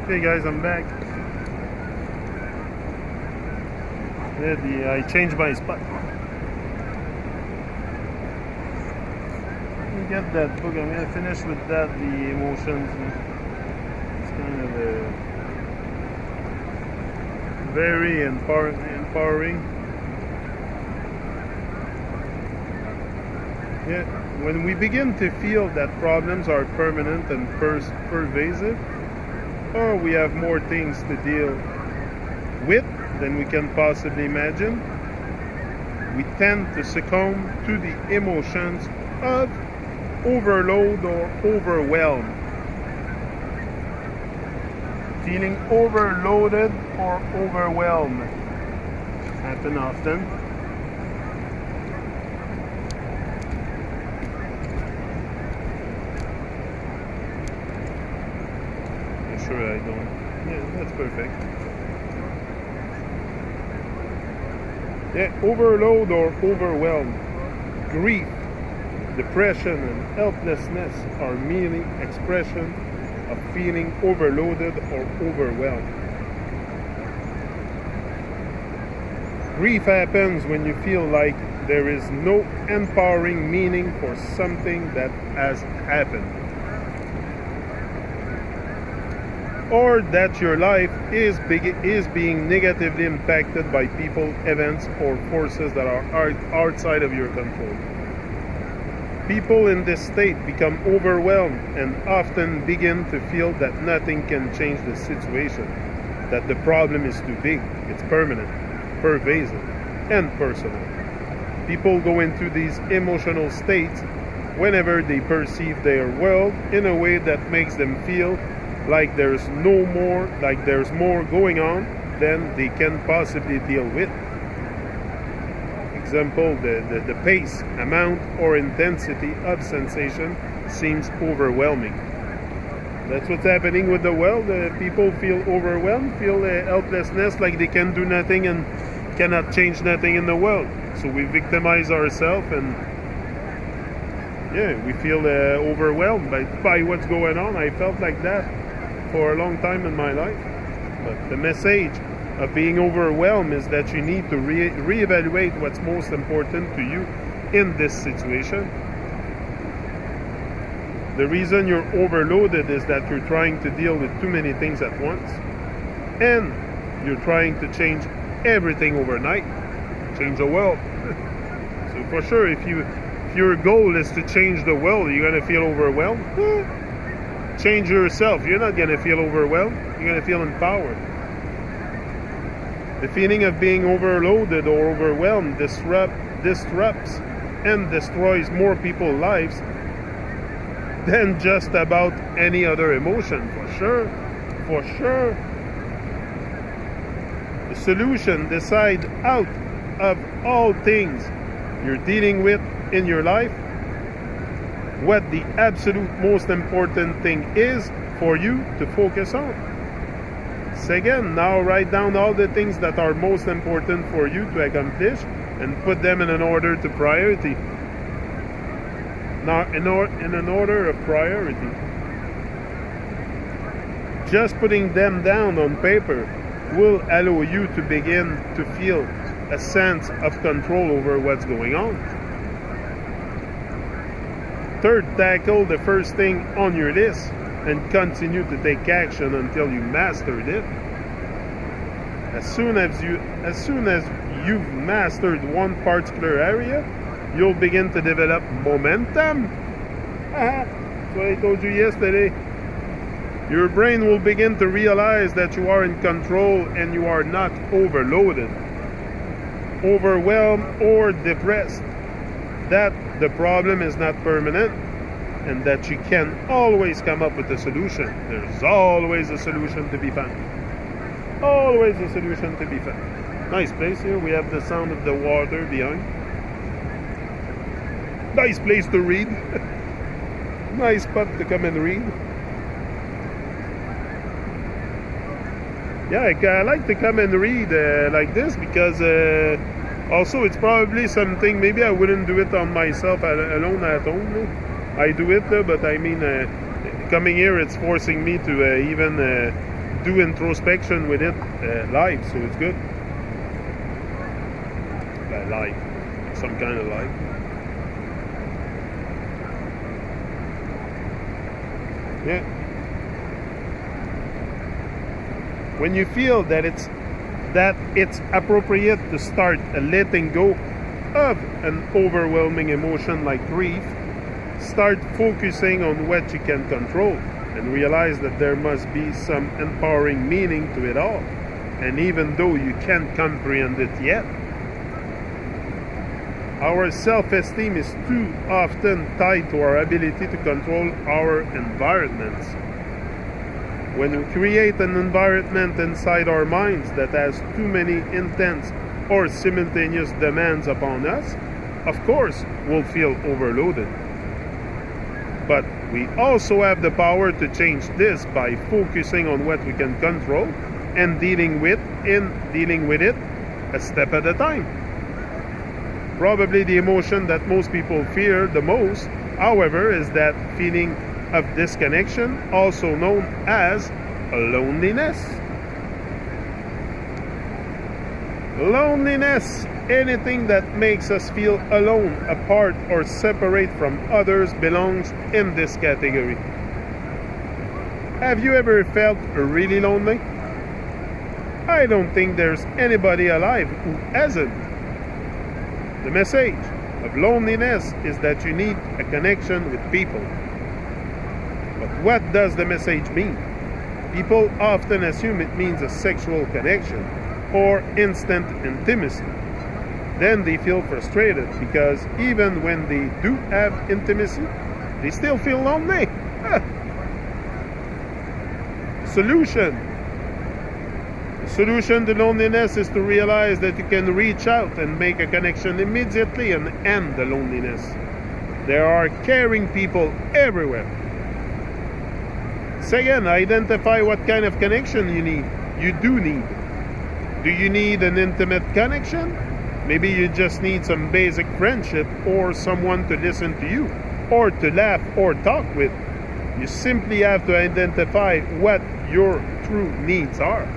Hey guys, I'm back. I changed my spot. Let me get that book. I'm gonna finish with that. The emotions. It's kind of very empowering. Yeah, when we begin to feel that problems are permanent and pervasive, or we have more things to deal with than we can possibly imagine, we tend to succumb to the emotions of overload or overwhelm. Feeling overloaded or overwhelmed happen often. Sure, I don't. Yeah, that's perfect. Yeah, overload or overwhelm, grief, depression, and helplessness are merely expression of feeling overloaded or overwhelmed. Grief happens when you feel like there is no empowering meaning for something that has happened, or that your life is being negatively impacted by people, events, or forces that are outside of your control. People in this state become overwhelmed and often begin to feel that nothing can change the situation, that the problem is too big, it's permanent, pervasive, and personal. People go into these emotional states whenever they perceive their world in a way that makes them feel like there's more going on than they can possibly deal with. Example, the pace, amount, or intensity of sensation seems overwhelming. That's what's happening with the world. People feel overwhelmed, feel helplessness, like they can do nothing and cannot change nothing in the world. So we victimize ourselves, and yeah, we feel overwhelmed by what's going on. I felt like that for a long time in my life. But the message of being overwhelmed is that you need to reevaluate what's most important to you in this situation. The reason you're overloaded is that you're trying to deal with too many things at once, and you're trying to change everything overnight, change the world. So for sure, if your goal is to change the world, you're gonna feel overwhelmed. Change yourself. You're not going to feel overwhelmed. You're going to feel empowered. The feeling of being overloaded or overwhelmed disrupts and destroys more people's lives than just about any other emotion, for sure. For sure. The solution, decide out of all things you're dealing with in your life, what the absolute most important thing is for you to focus on. Second, now write down all the things that are most important for you to accomplish and put them in an order to priority. Now, in an order of priority. Just putting them down on paper will allow you to begin to feel a sense of control over what's going on. Third, tackle the first thing on your list and continue to take action until you mastered it. As soon as you've mastered one particular area, you'll begin to develop momentum. That's what I told you yesterday. Your brain will begin to realize that you are in control and you are not overloaded, overwhelmed, or depressed. That the problem is not permanent, and that you can always come up with a solution. There's always a solution to be found. Always a solution to be found. Nice place here. We have the sound of the water behind. Nice place to read. Nice spot to come and read. Yeah, I like to come and read like this because also it's probably something, maybe I wouldn't do it on myself alone at home. I do it, but I mean, coming here, it's forcing me to even do introspection with it live, so it's good. Live, some kind of live. Yeah. When you feel that it's appropriate to start letting go of an overwhelming emotion like grief, start focusing on what you can control and realize that there must be some empowering meaning to it all. And even though you can't comprehend it yet, our self-esteem is too often tied to our ability to control our environments. When we create an environment inside our minds that has too many intense or simultaneous demands upon us, of course, we'll feel overloaded. But we also have the power to change this by focusing on what we can control and dealing with it a step at a time. Probably the emotion that most people fear the most, however, is that feeling of disconnection, also known as loneliness. Loneliness, anything that makes us feel alone, apart, or separate from others belongs in this category. Have you ever felt really lonely? I don't think there's anybody alive who hasn't. The message of loneliness is that you need a connection with people. But what does the message mean? People often assume it means a sexual connection or instant intimacy. Then they feel frustrated because even when they do have intimacy, they still feel lonely. Solution. The solution to loneliness is to realize that you can reach out and make a connection immediately and end the loneliness. There are caring people everywhere. Second, identify what kind of connection you do need. Do you need an intimate connection? Maybe you just need some basic friendship or someone to listen to you or to laugh or talk with. You simply have to identify what your true needs are.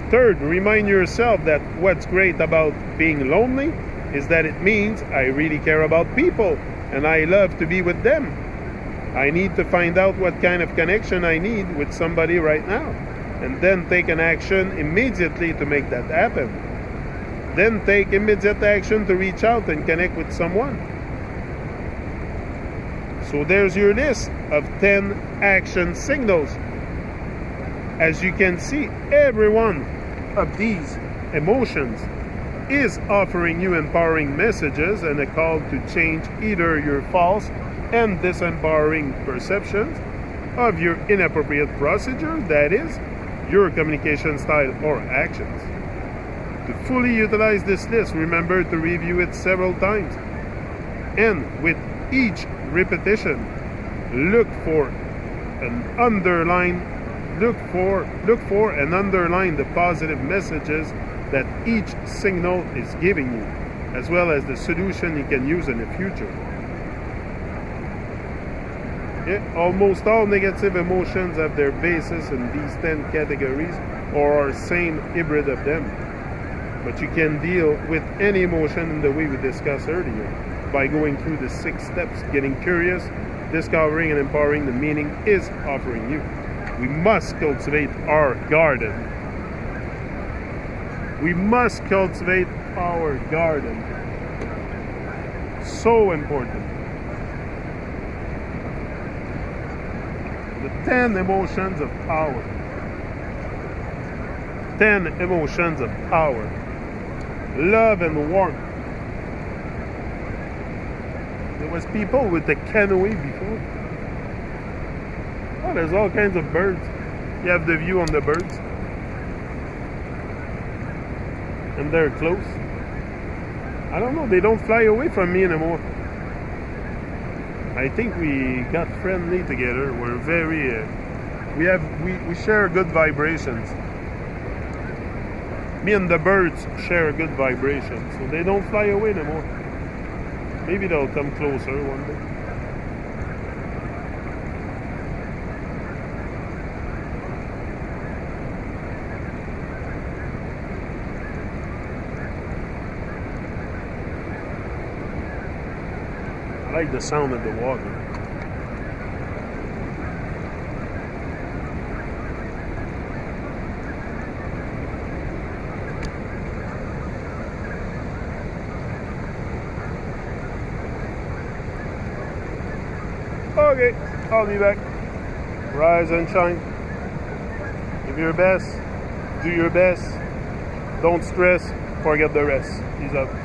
Third, remind yourself that what's great about being lonely is that it means I really care about people and I love to be with them. I need to find out what kind of connection I need with somebody right now, and then take an action immediately to make that happen. Then take immediate action to reach out and connect with someone. So there's your list of 10 action signals. As you can see, every one of these emotions is offering you empowering messages and a call to change either your false and disempowering perceptions of your inappropriate procedure, that is, your communication style or actions. To fully utilize this list, remember to review it several times. And with each repetition, look for and underline the positive messages that each signal is giving you, as well as the solution you can use in the future. Yeah, almost all negative emotions have their basis in these 10 categories or are same hybrid of them. But you can deal with any emotion in the way we discussed earlier by going through the 6 steps, getting curious, discovering and empowering the meaning is offering you. We must cultivate our garden. We must cultivate our garden. So important. The 10 emotions of power. 10 emotions of power. Love and warmth. There was people with the canoe before. Oh, there's all kinds of birds. You have the view on the birds. And they're close. I don't know, they don't fly away from me anymore. I think we got friendly together. We're very we share good vibrations. Me and the birds share a good vibration, so they don't fly away anymore. Maybe they'll come closer one day. like the sound of the water. Okay, I'll be back. Rise and shine. Give your best. Do your best. Don't stress. Forget the rest. Peace out.